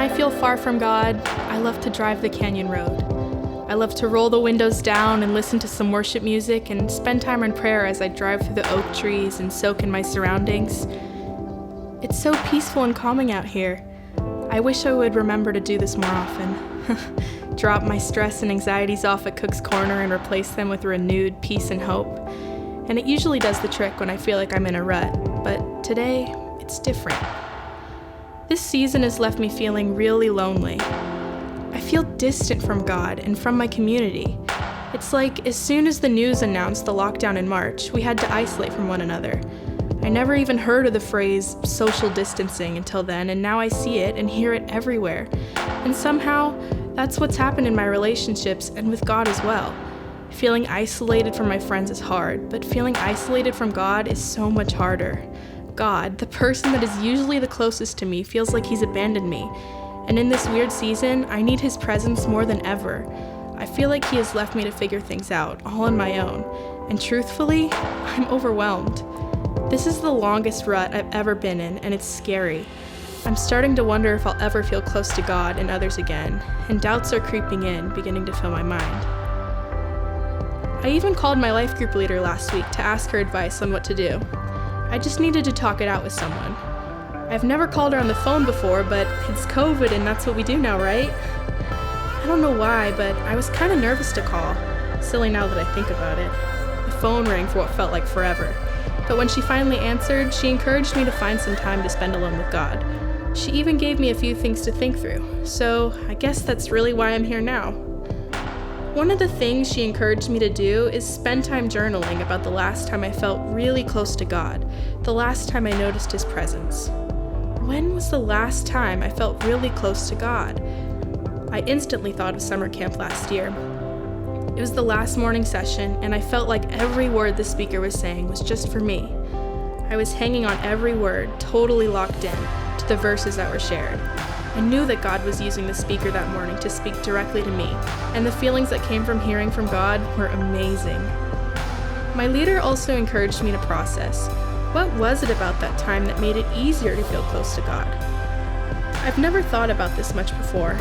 I feel far from God, I love to drive the canyon road. I love to roll the windows down and listen to some worship music and spend time in prayer as I drive through the oak trees and soak in my surroundings. It's so peaceful and calming out here. I wish I would remember to do this more often. Drop my stress and anxieties off at Cook's Corner and replace them with renewed peace and hope. And it usually does the trick when I feel like I'm in a rut, but today, it's different. This season has left me feeling really lonely. I feel distant from God and from my community. It's like as soon as the news announced the lockdown in March, we had to isolate from one another. I never even heard of the phrase social distancing until then, and now I see it and hear it everywhere. And somehow, that's what's happened in my relationships and with God as well. Feeling isolated from my friends is hard, but feeling isolated from God is so much harder. God, the person that is usually the closest to me, feels like he's abandoned me. And in this weird season, I need his presence more than ever. I feel like he has left me to figure things out, all on my own. And truthfully, I'm overwhelmed. This is the longest rut I've ever been in, and it's scary. I'm starting to wonder if I'll ever feel close to God and others again, and doubts are creeping in, beginning to fill my mind. I even called my life group leader last week to ask her advice on what to do. I just needed to talk it out with someone. I've never called her on the phone before, but it's COVID and that's what we do now, right? I don't know why, but I was kind of nervous to call. Silly now that I think about it. The phone rang for what felt like forever. But when she finally answered, she encouraged me to find some time to spend alone with God. She even gave me a few things to think through. So I guess that's really why I'm here now. One of the things she encouraged me to do is spend time journaling about the last time I felt really close to God, the last time I noticed his presence. When was the last time I felt really close to God? I instantly thought of summer camp last year. It was the last morning session, and I felt like every word the speaker was saying was just for me. I was hanging on every word, totally locked in to the verses that were shared. I knew that God was using the speaker that morning to speak directly to me, and the feelings that came from hearing from God were amazing. My leader also encouraged me to process. What was it about that time that made it easier to feel close to God? I've never thought about this much before.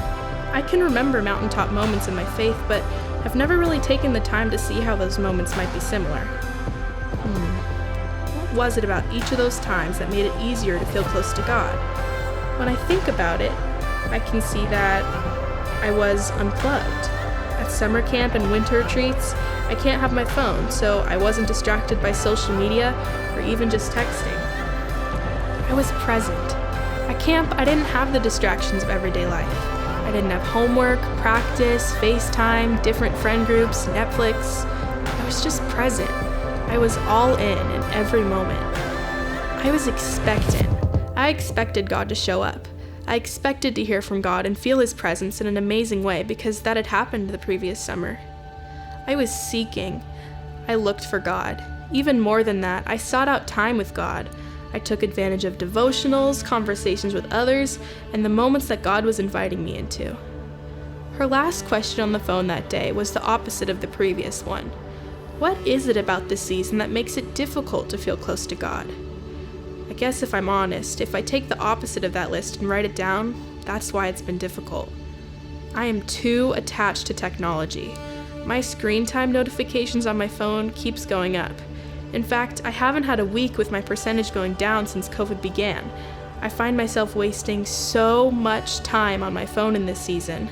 I can remember mountaintop moments in my faith, but I've never really taken the time to see how those moments might be similar. What was it about each of those times that made it easier to feel close to God? When I think about it, I can see that I was unplugged. At summer camp and winter retreats, I can't have my phone, so I wasn't distracted by social media or even just texting. I was present. At camp, I didn't have the distractions of everyday life. I didn't have homework, practice, FaceTime, different friend groups, Netflix. I was just present. I was all in every moment. I was expectant. I expected God to show up. I expected to hear from God and feel his presence in an amazing way because that had happened the previous summer. I was seeking. I looked for God. Even more than that, I sought out time with God. I took advantage of devotionals, conversations with others, and the moments that God was inviting me into. Her last question on the phone that day was the opposite of the previous one. What is it about this season that makes it difficult to feel close to God? I guess if I'm honest, if I take the opposite of that list and write it down, that's why it's been difficult. I am too attached to technology. My screen time notifications on my phone keeps going up. In fact, I haven't had a week with my percentage going down since COVID began. I find myself wasting so much time on my phone in this season.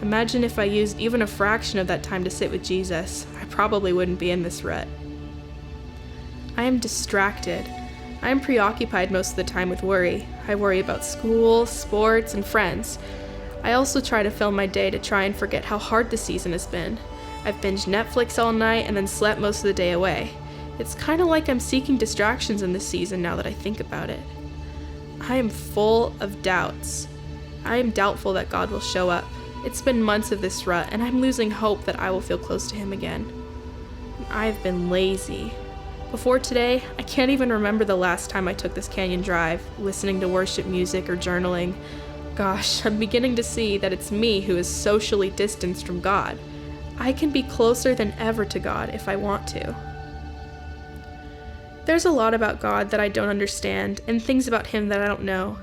Imagine if I used even a fraction of that time to sit with Jesus. I probably wouldn't be in this rut. I am distracted. I am preoccupied most of the time with worry. I worry about school, sports, and friends. I also try to fill my day to try and forget how hard the season has been. I've binged Netflix all night and then slept most of the day away. It's kind of like I'm seeking distractions in this season now that I think about it. I am full of doubts. I am doubtful that God will show up. It's been months of this rut, and I'm losing hope that I will feel close to him again. I've been lazy. Before today, I can't even remember the last time I took this canyon drive, listening to worship music or journaling. Gosh, I'm beginning to see that it's me who is socially distanced from God. I can be closer than ever to God if I want to. There's a lot about God that I don't understand, and things about him that I don't know.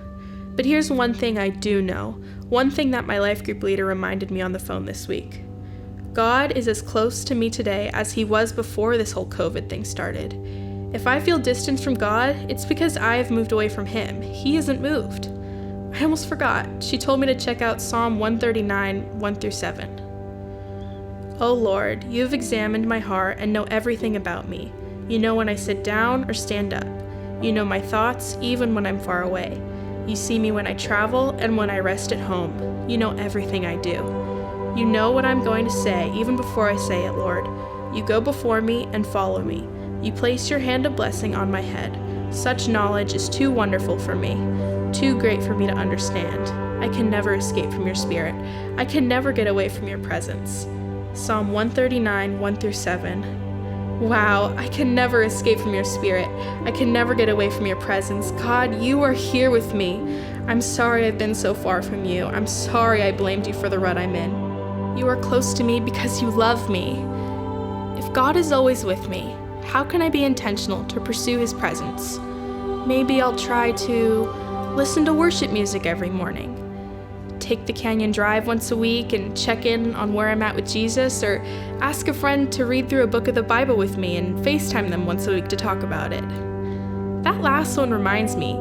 But here's one thing I do know, one thing that my life group leader reminded me on the phone this week. God is as close to me today as he was before this whole COVID thing started. If I feel distance from God, it's because I have moved away from him. He hasn't moved. I almost forgot. She told me to check out Psalm 139, 1-7. O Lord, you have examined my heart and know everything about me. You know when I sit down or stand up. You know my thoughts, even when I'm far away. You see me when I travel and when I rest at home. You know everything I do. You know what I'm going to say, even before I say it, Lord. You go before me and follow me. You place your hand of blessing on my head. Such knowledge is too wonderful for me, too great for me to understand. I can never escape from your spirit. I can never get away from your presence. Psalm 139, 1-7. Wow, I can never escape from your spirit. I can never get away from your presence. God, you are here with me. I'm sorry I've been so far from you. I'm sorry I blamed you for the rut I'm in. You are close to me because you love me. If God is always with me, how can I be intentional to pursue his presence? Maybe I'll try to listen to worship music every morning, take the Canyon Drive once a week and check in on where I'm at with Jesus, or ask a friend to read through a book of the Bible with me and FaceTime them once a week to talk about it. That last one reminds me,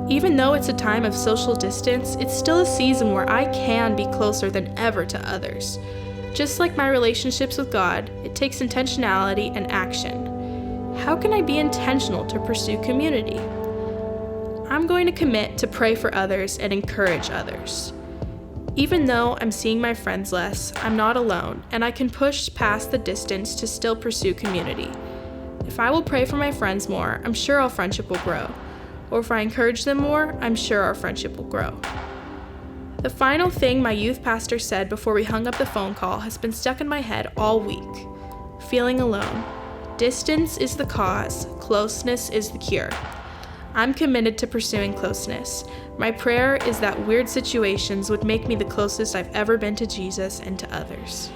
even though it's a time of social distance, it's still a season where I can be closer than ever to others. Just like my relationships with God, it takes intentionality and action. How can I be intentional to pursue community? I'm going to commit to pray for others and encourage others. Even though I'm seeing my friends less, I'm not alone, and I can push past the distance to still pursue community. If I will pray for my friends more, I'm sure our friendship will grow. Or if I encourage them more, I'm sure our friendship will grow. The final thing my youth pastor said before we hung up the phone call has been stuck in my head all week. Feeling alone. Distance is the cause, closeness is the cure. I'm committed to pursuing closeness. My prayer is that weird situations would make me the closest I've ever been to Jesus and to others.